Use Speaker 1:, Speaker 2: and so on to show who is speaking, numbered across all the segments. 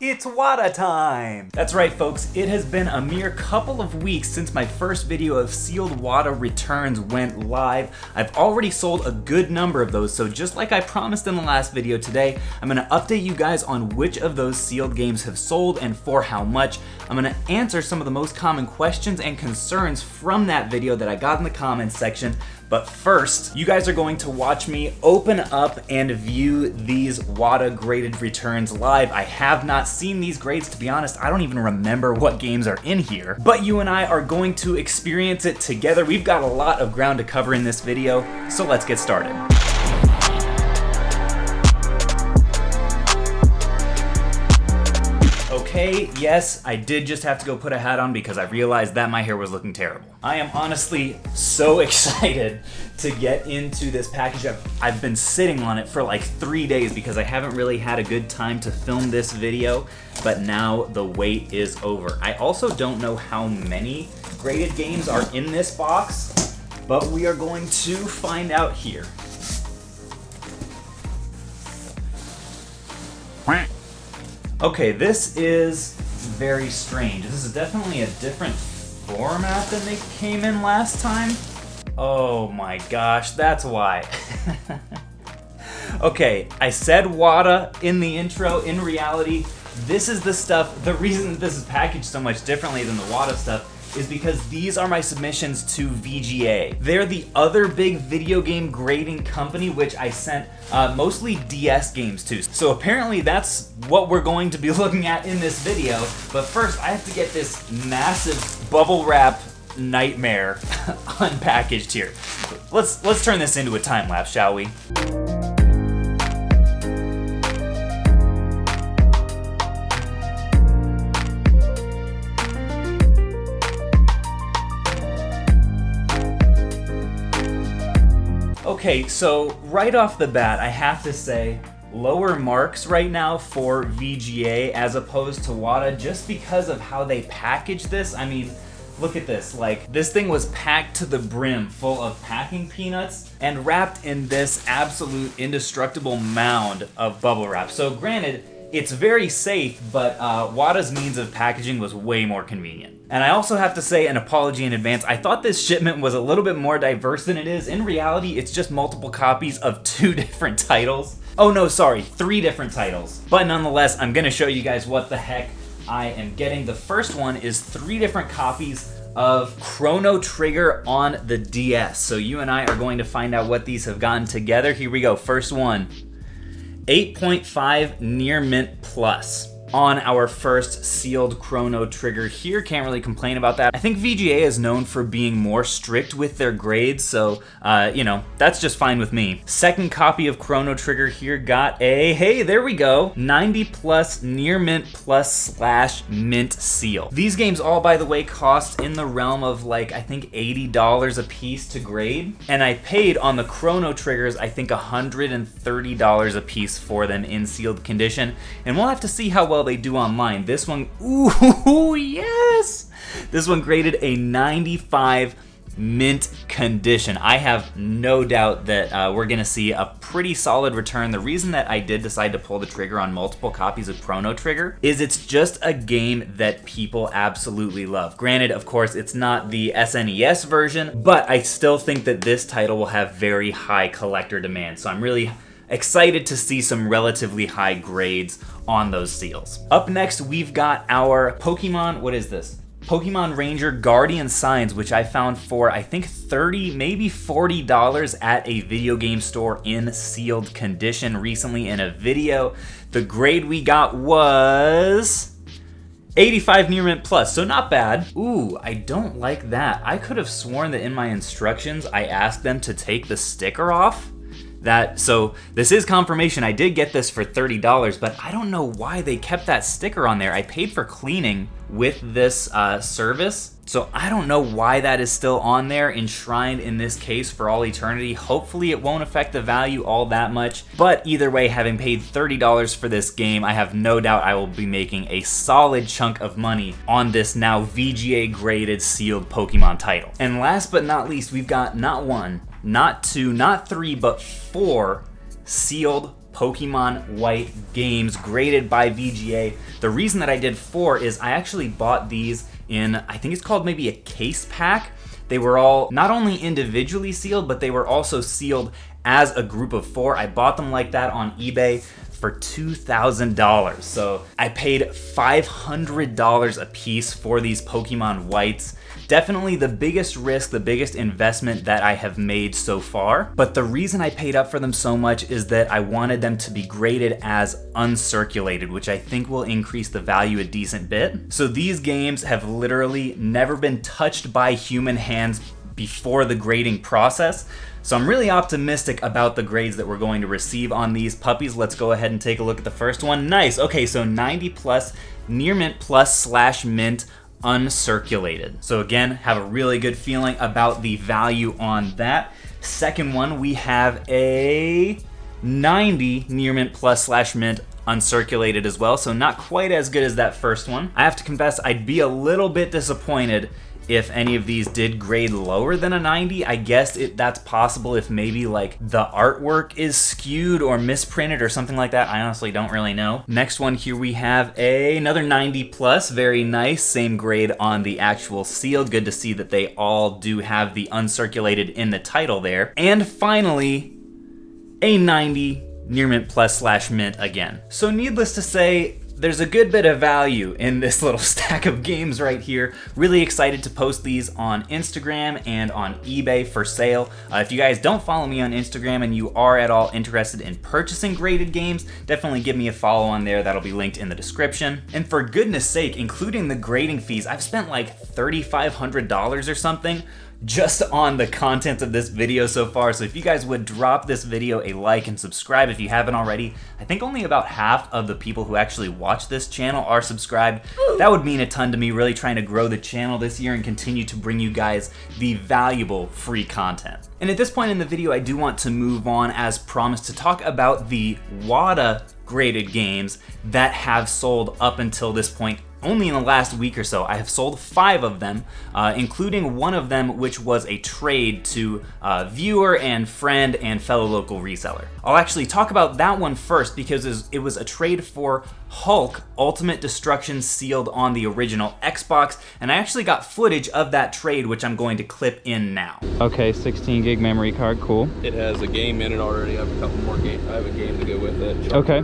Speaker 1: It's WATA time! That's right, folks, it has been a mere couple of weeks since my first video of sealed WATA returns went live. I've already sold a good number of those, so just like I promised in the last video today, I'm gonna update you guys on which of those sealed games have sold and for how much. I'm gonna answer some of the most common questions and concerns from that video that I got in the comments section. But first, you guys are going to watch me open up and view these WATA graded returns live. I have not seen these grades, to be honest. I don't even remember what games are in here, but you and I are going to experience it together. We've got a lot of ground to cover in this video, so let's get started. Okay, yes, I did just have to go put a hat on because I realized that my hair was looking terrible. I am honestly so excited to get into this package. I've been sitting on it for like 3 days because I haven't really had a good time to film this video, but now the wait is over. I also don't know how many graded games are in this box, but we are going to find out here. Okay, this is very strange. This is definitely a different format than they came in last time. Oh my gosh, that's why. Okay, I said WATA in the intro. In reality, this is the stuff, the reason this is packaged so much differently than the WATA stuff is because these are my submissions to VGA. They're the other big video game grading company, which I sent mostly DS games to. So apparently that's what we're going to be looking at in this video. But first, I have to get this massive bubble wrap nightmare unpackaged here. Let's turn this into a time lapse, shall we? Okay, so right off the bat, I have to say, lower marks right now for VGA as opposed to WATA just because of how they package this. I mean, look at this. Like, this thing was packed to the brim full of packing peanuts and wrapped in this absolute indestructible mound of bubble wrap. So granted, it's very safe, but WATA's means of packaging was way more convenient. And I also have to say an apology in advance. I thought this shipment was a little bit more diverse than it is. In reality, it's just multiple copies of 2 different titles. Oh no, sorry, 3 different titles. But nonetheless, I'm gonna show you guys what the heck I am getting. The first one is 3 different copies of Chrono Trigger on the DS. So you and I are going to find out what these have gotten together. Here we go, first one. 8.5 Near Mint Plus on our first sealed Chrono Trigger here. Can't really complain about that. I think VGA is known for being more strict with their grades, so you know, that's just fine with me. Second copy of Chrono Trigger here got a, hey, there we go, 90 plus Near Mint Plus / Mint seal. These games all, by the way, cost in the realm of like, I think $80 a piece to grade, and I paid on the Chrono Triggers, I think $130 a piece for them in sealed condition, and we'll have to see how well they do online. This one, ooh, yes! This one graded a 95 mint condition. I have no doubt that we're gonna see a pretty solid return. The reason that I did decide to pull the trigger on multiple copies of Chrono Trigger is it's just a game that people absolutely love. Granted, of course, it's not the SNES version, but I still think that this title will have very high collector demand. So I'm really excited to see some relatively high grades on those seals. Up next, we've got our Pokemon, what is this? Pokemon Ranger Guardian Signs, which I found for, I think $30, maybe $40 at a video game store in sealed condition recently in a video. The grade we got was 85 Near Mint Plus, so not bad. Ooh, I don't like that. I could have sworn that in my instructions, I asked them to take the sticker off. So this is confirmation. I did get this for $30, but I don't know why they kept that sticker on there. I paid for cleaning with this service, so I don't know why that is still on there, enshrined in this case for all eternity. Hopefully it won't affect the value all that much, but either way, having paid $30 for this game, I have no doubt I will be making a solid chunk of money on this now VGA graded sealed Pokemon title. And last but not least, we've got not 1, not 2, not 3, but 4 sealed Pokemon White games graded by VGA. The reason that I did 4 is I actually bought these in, I think it's called maybe a case pack. They were all not only individually sealed, but they were also sealed as a group of 4. I bought them like that on eBay for $2,000. So I paid $500 a piece for these Pokemon Whites. Definitely the biggest risk, the biggest investment that I have made so far. But the reason I paid up for them so much is that I wanted them to be graded as uncirculated, which I think will increase the value a decent bit. So these games have literally never been touched by human hands before the grading process. So I'm really optimistic about the grades that we're going to receive on these puppies. Let's go ahead and take a look at the first one. Nice. Okay, so 90 plus, near mint plus / mint uncirculated. So again, have a really good feeling about the value on that. Second one, we have a 90 near mint plus / mint uncirculated as well. So not quite as good as that first one. I have to confess, I'd be a little bit disappointed if any of these did grade lower than a 90. I guess that's possible if maybe like the artwork is skewed or misprinted or something like that. I honestly don't really know. Next one here we have another 90 plus, very nice, same grade on the actual seal. Good to see that they all do have the uncirculated in the title there. And finally, a 90 near mint plus / mint again. So needless to say, there's a good bit of value in this little stack of games right here. Really excited to post these on Instagram and on eBay for sale. If you guys don't follow me on Instagram and you are at all interested in purchasing graded games, definitely give me a follow on there. That'll be linked in the description. And for goodness sake, including the grading fees, I've spent like $3,500 or something just on the content of this video so far. So if you guys would drop this video a like and subscribe if you haven't already. I think only about half of the people who actually watch this channel are subscribed. That would mean a ton to me, really trying to grow the channel this year and continue to bring you guys the valuable free content. And at this point in the video, I do want to move on, as promised, to talk about the WATA graded games that have sold up until this point. Only in the last week or so, I have sold 5 of them, including one of them which was a trade to viewer and friend and fellow local reseller. I'll actually talk about that one first because it was a trade for Hulk Ultimate Destruction sealed on the original Xbox, and I actually got footage of that trade, which I'm going to clip in now. Okay, 16 gig memory card, cool.
Speaker 2: It has a game in it already. I have a couple more games. I have a game to go with it.
Speaker 1: Okay.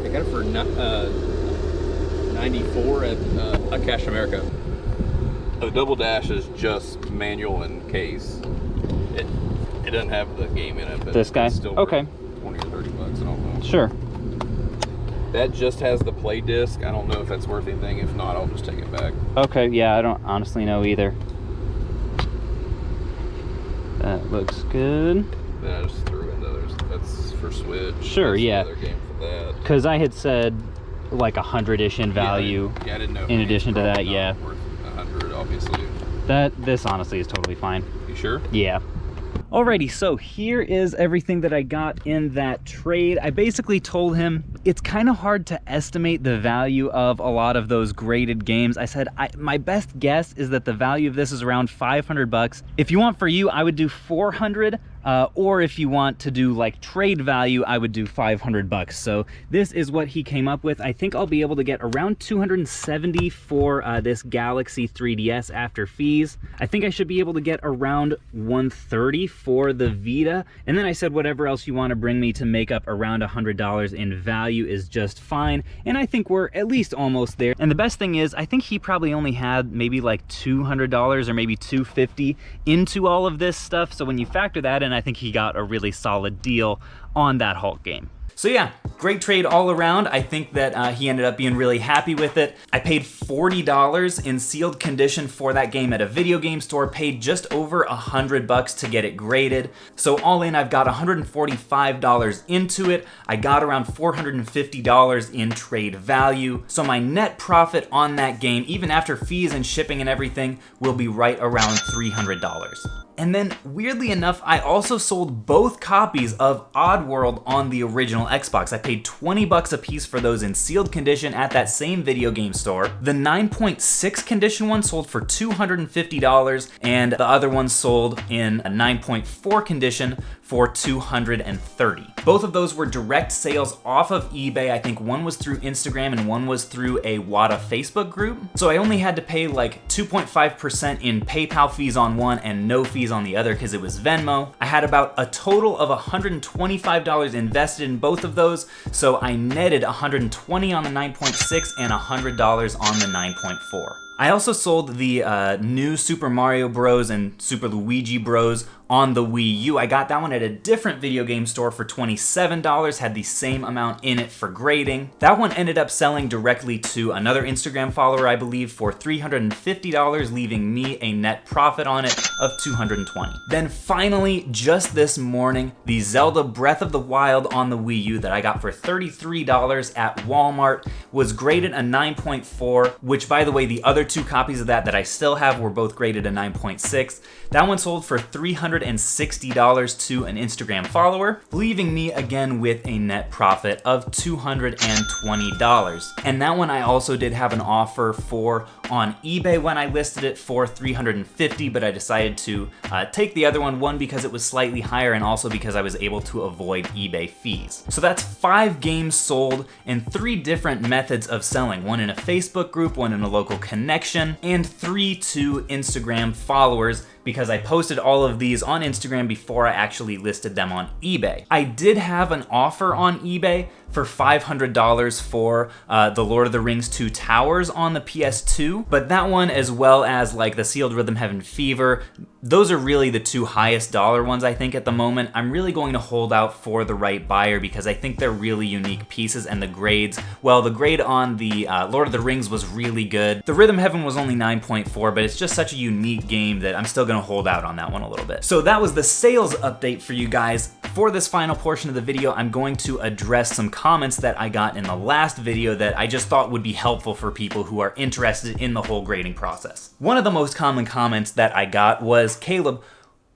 Speaker 2: I got it for 94 at Cash America. The Double Dash is just manual and case. It doesn't have the game in it, but
Speaker 1: this guy?
Speaker 2: It's still
Speaker 1: okay.
Speaker 2: 20 or 30 bucks, I don't know.
Speaker 1: Sure.
Speaker 2: That just has the play disc. I don't know if that's worth anything. If not, I'll just take it back.
Speaker 1: Okay, yeah, I don't honestly know either. That looks good.
Speaker 2: Then I just threw in others. That's for Switch.
Speaker 1: Sure,
Speaker 2: that's
Speaker 1: yeah.
Speaker 2: Another game for that.
Speaker 1: Because I had said like 100-ish in value.
Speaker 2: Yeah, I didn't know.
Speaker 1: In addition to that, yeah.
Speaker 2: Worth 100, obviously.
Speaker 1: This honestly is totally fine.
Speaker 2: You sure?
Speaker 1: Yeah. Alrighty, so here is everything that I got in that trade. I basically told him it's kind of hard to estimate the value of a lot of those graded games. I said my best guess is that the value of this is around 500 bucks. If you want for you, I would do 400. Or if you want to do like trade value, I would do 500 bucks. So this is what he came up with. I think I'll be able to get around 270 for this Galaxy 3DS after fees. I think I should be able to get around 130 for the Vita. And then I said whatever else you want to bring me to make up around $100 in value is just fine. And I think we're at least almost there. And the best thing is, I think he probably only had maybe like $200 or maybe $250 into all of this stuff. So when you factor that in, I think he got a really solid deal on that Hulk game. So yeah, great trade all around. I think that he ended up being really happy with it. I paid $40 in sealed condition for that game at a video game store, paid just over 100 bucks to get it graded. So all in, I've got $145 into it. I got around $450 in trade value. So my net profit on that game, even after fees and shipping and everything, will be right around $300. And then, weirdly enough, I also sold both copies of Oddworld on the original Xbox. I paid 20 bucks a piece for those in sealed condition at that same video game store. The 9.6 condition one sold for $250, and the other one sold in a 9.4 condition for $230. Both of those were direct sales off of eBay. I think one was through Instagram and one was through a WATA Facebook group. So I only had to pay like 2.5% in PayPal fees on one and no fees on the other because it was Venmo. I had about a total of $125 invested in both of those, so I netted $120 on the 9.6 and $100 on the 9.4. I also sold the new Super Mario Bros. And Super Luigi Bros. On the Wii U. I got that one at a different video game store for $27, had the same amount in it for grading. That one ended up selling directly to another Instagram follower, I believe, for $350, leaving me a net profit on it of $220. Then finally, just this morning, the Zelda Breath of the Wild on the Wii U that I got for $33 at Walmart was graded a 9.4, which, by the way, the other two copies of that I still have were both graded a 9.6. That one sold for $360 to an Instagram follower, leaving me again with a net profit of $220. And that one I also did have an offer for on eBay when I listed it for $350, but I decided to take the other one because it was slightly higher and also because I was able to avoid eBay fees. So that's 5 games sold and 3 different methods of selling, one in a Facebook group, one in a local connection, and 3 to Instagram followers, because I posted all of these on Instagram before I actually listed them on eBay. I did have an offer on eBay for $500 for the Lord of the Rings 2 Towers on the PS2, but that one, as well as like the Sealed Rhythm Heaven Fever, those are really the 2 highest dollar ones I think at the moment. I'm really going to hold out for the right buyer because I think they're really unique pieces, and the grades, well, the grade on the Lord of the Rings was really good. The Rhythm Heaven was only 9.4, but it's just such a unique game that I'm still gonna hold out on that one a little bit. So that was the sales update for you guys. For this final portion of the video, I'm going to address some comments that I got in the last video that I just thought would be helpful for people who are interested in the whole grading process. One of the most common comments that I got was, "Caleb,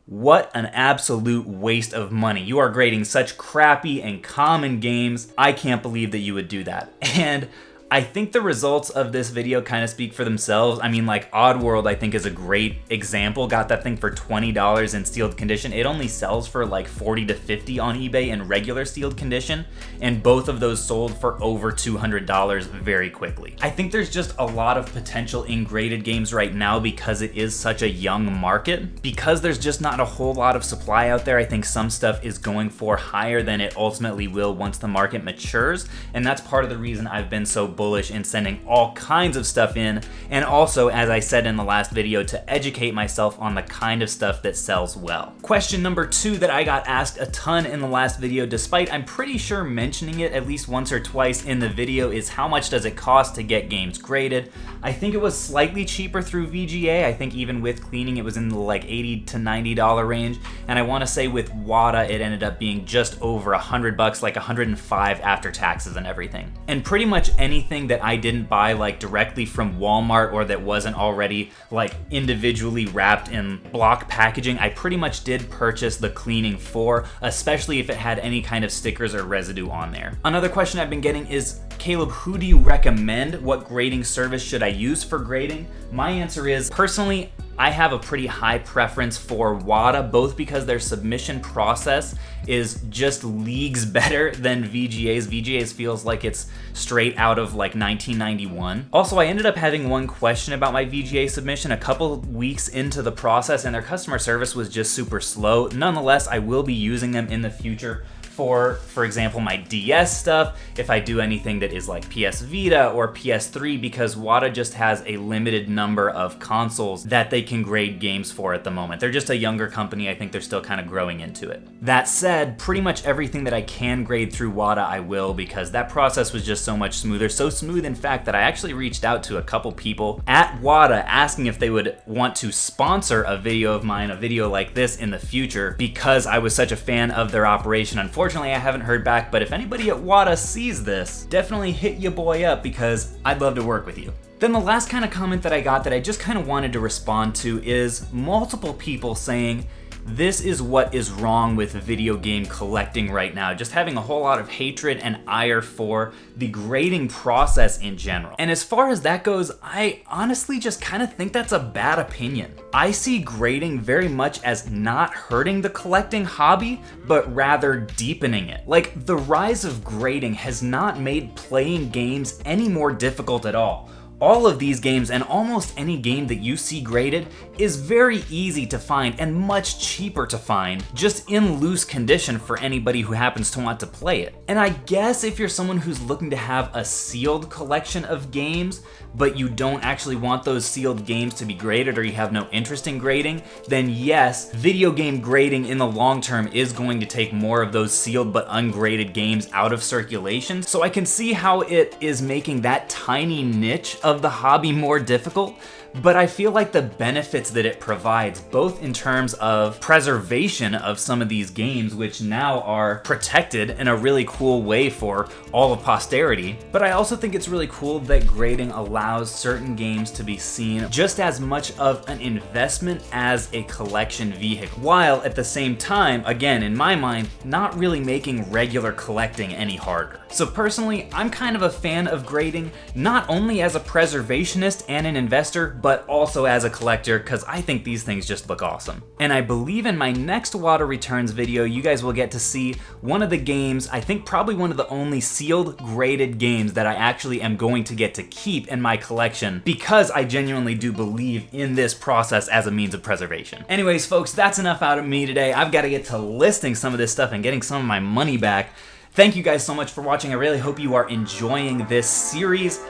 Speaker 1: what an absolute waste of money. You are grading such crappy and common games. I can't believe that you would do that." And I think the results of this video kind of speak for themselves. I mean, like Oddworld, I think is a great example. Got that thing for $20 in sealed condition. It only sells for like $40 to $50 on eBay in regular sealed condition, and both of those sold for over $200 very quickly. I think there's just a lot of potential in graded games right now because it is such a young market. Because there's just not a whole lot of supply out there, I think some stuff is going for higher than it ultimately will once the market matures, and that's part of the reason I've been so bullish in sending all kinds of stuff in, and also, as I said in the last video, to educate myself on the kind of stuff that sells well. Question number 2 that I got asked a ton in the last video, despite I'm pretty sure mentioning it at least once or twice in the video, is how much does it cost to get games graded? I think it was slightly cheaper through VGA. I think even with cleaning it was in the like $80 to $90 range, and I want to say with WATA it ended up being just over $100, like $105 after taxes and everything. And pretty much anything that I didn't buy like directly from Walmart or that wasn't already like individually wrapped in block packaging, I pretty much did purchase the cleaning for, especially if it had any kind of stickers or residue on there. Another question I've been getting is, "Caleb, who do you recommend? What grading service should I use for grading?" My answer is, personally, I have a pretty high preference for WATA, both because their submission process is just leagues better than VGA's. VGA's feels like it's straight out of like 1991. Also, I ended up having one question about my VGA submission a couple weeks into the process, and their customer service was just super slow. Nonetheless, I will be using them in the future for example, my DS stuff, if I do anything that is like PS Vita or PS3, because WATA just has a limited number of consoles that they can grade games for at the moment. They're just a younger company. I think they're still kind of growing into it. That said, pretty much everything that I can grade through WATA, I will, because that process was just so much smoother. So smooth, in fact, that I actually reached out to a couple people at WATA asking if they would want to sponsor a video of mine, a video like this in the future, because I was such a fan of their operation. Unfortunately, I haven't heard back, but if anybody at WATA sees this, definitely hit your boy up because I'd love to work with you. Then the last kind of comment that I got that I just kind of wanted to respond to is multiple people saying, This is what is wrong with video game collecting right now, just having a whole lot of hatred and ire for the grading process in general. And as far as that goes, I honestly just kind of think that's a bad opinion. I see grading very much as not hurting the collecting hobby, but rather deepening it. Like, the rise of grading has not made playing games any more difficult at all. All of these games and almost any game that you see graded is very easy to find and much cheaper to find, just in loose condition for anybody who happens to want to play it. And I guess if you're someone who's looking to have a sealed collection of games, but you don't actually want those sealed games to be graded or you have no interest in grading, then yes, video game grading in the long term is going to take more of those sealed but ungraded games out of circulation. So I can see how it is making that tiny niche of the hobby more difficult, but I feel like the benefits that it provides, both in terms of preservation of some of these games, which now are protected in a really cool way for all of posterity, but I also think it's really cool that grading allows certain games to be seen just as much of an investment as a collection vehicle, while at the same time, again, in my mind, not really making regular collecting any harder. So personally, I'm kind of a fan of grading, not only as a preservationist and an investor, but also as a collector, because I think these things just look awesome. And I believe in my next WATA Returns video, you guys will get to see one of the games, I think probably one of the only sealed graded games that I actually am going to get to keep in my collection, because I genuinely do believe in this process as a means of preservation. Anyways, folks, that's enough out of me today. I've got to get to listing some of this stuff and getting some of my money back. Thank you guys so much for watching. I really hope you are enjoying this series.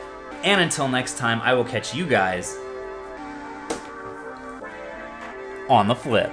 Speaker 1: And until next time, I will catch you guys on the flip.